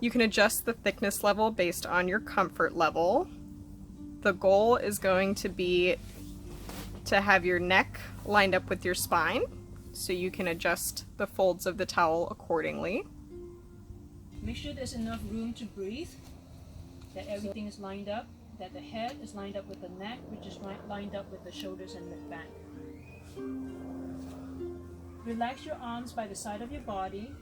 You can adjust the thickness level based on your comfort level. The goal is going to be to have your neck lined up with your spine, so you can adjust the folds of the towel accordingly. Make sure there's enough room to breathe, that everything is lined up, that the head is lined up with the neck, which is lined up with the shoulders and the back. Relax your arms by the side of your body.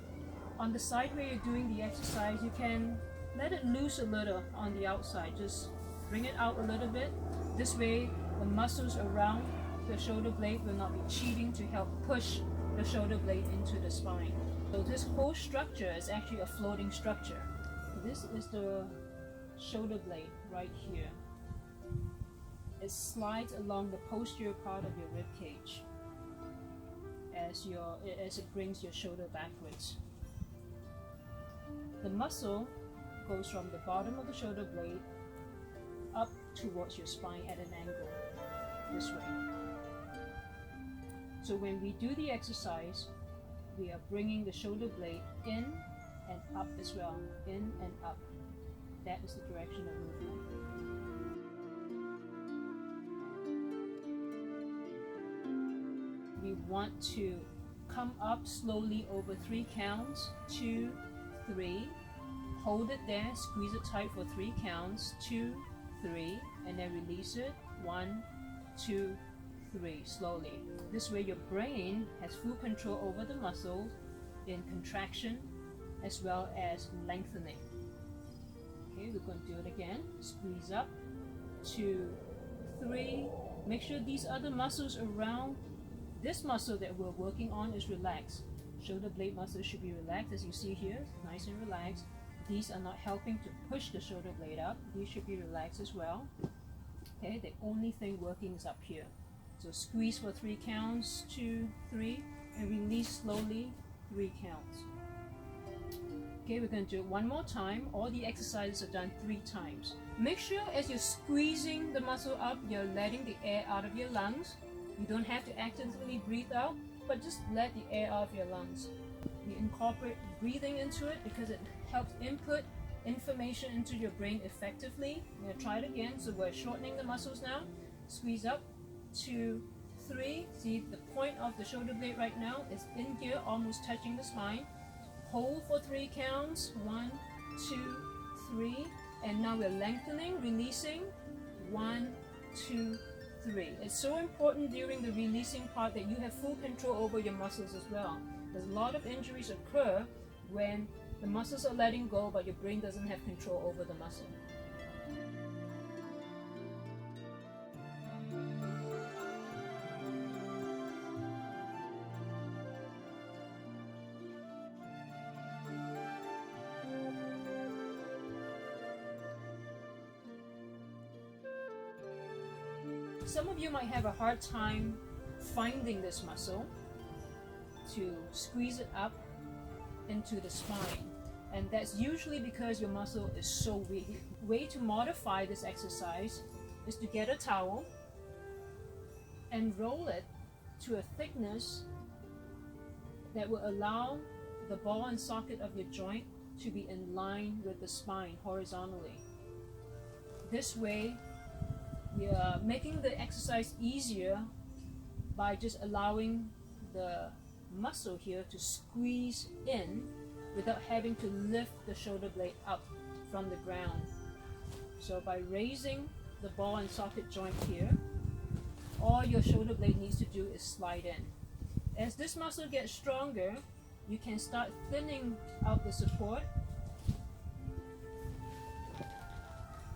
On the side where you're doing the exercise, you can let it loose a little on the outside. Just bring it out a little bit. This way, the muscles around the shoulder blade will not be cheating to help push the shoulder blade into the spine. So this whole structure is actually a floating structure. This is the shoulder blade right here. It slides along the posterior part of your rib cage as it brings your shoulder backwards. The muscle goes from the bottom of the shoulder blade up towards your spine at an angle, this way. So when we do the exercise, we are bringing the shoulder blade in and up as well, in and up. That is the direction of movement. We want to come up slowly over 3 counts, 2, 3, hold it there, squeeze it tight for 3 counts, 2, 3, and then release it, 1, 2, 3, slowly. This way your brain has full control over the muscles in contraction as well as lengthening. Okay, we're going to do it again. Squeeze up, 2, 3. Make sure these other muscles around this muscle that we're working on is relaxed. Shoulder blade muscles should be relaxed, as you see here, nice and relaxed. These are not helping to push the shoulder blade up. These should be relaxed as well. Okay, the only thing working is up here. So squeeze for 3 counts, 2, 3, and release slowly, 3 counts. Okay, we're going to do it one more time. All the exercises are done 3 times. Make sure as you're squeezing the muscle up, you're letting the air out of your lungs. You don't have to actively breathe out, but just let the air out of your lungs. We incorporate breathing into it because it helps input information into your brain effectively. I'm going to try it again. So we're shortening the muscles now. Squeeze up, 2, 3. See the point of the shoulder blade right now is in here, almost touching the spine. Hold for 3 counts, 1, 2, 3. And now we're lengthening, releasing, 1, 2, 3. It's so important during the releasing part that you have full control over your muscles as well. There's a lot of injuries occur when the muscles are letting go, but your brain doesn't have control over the muscle. Some of you might have a hard time finding this muscle to squeeze it up into the spine, and that's usually because your muscle is so weak. The way to modify this exercise is to get a towel and roll it to a thickness that will allow the ball and socket of your joint to be in line with the spine horizontally. This way we are making the exercise easier by just allowing the muscle here to squeeze in without having to lift the shoulder blade up from the ground. So by raising the ball and socket joint here, all your shoulder blade needs to do is slide in. As this muscle gets stronger, you can start thinning out the support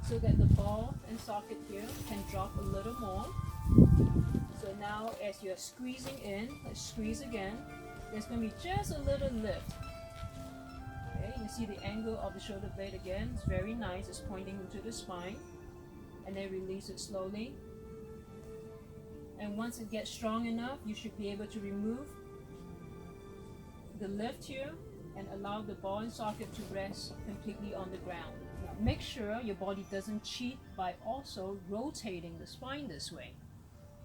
so that the ball and socket here can drop a little more. So now as you're squeezing in, let's squeeze again, there's going to be just a little lift. Okay, you can see the angle of the shoulder blade again. It's very nice, it's pointing into the spine. And then release it slowly. And once it gets strong enough, you should be able to remove the lift here and allow the ball and socket to rest completely on the ground. Now, make sure your body doesn't cheat by also rotating the spine this way,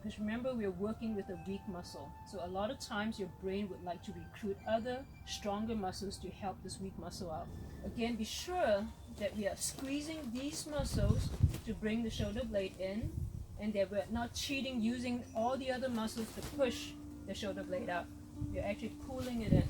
because remember we're working with a weak muscle. So a lot of times your brain would like to recruit other stronger muscles to help this weak muscle out. Again, be sure that we are squeezing these muscles to bring the shoulder blade in, and that we're not cheating using all the other muscles to push the shoulder blade out. You're actually pulling it in.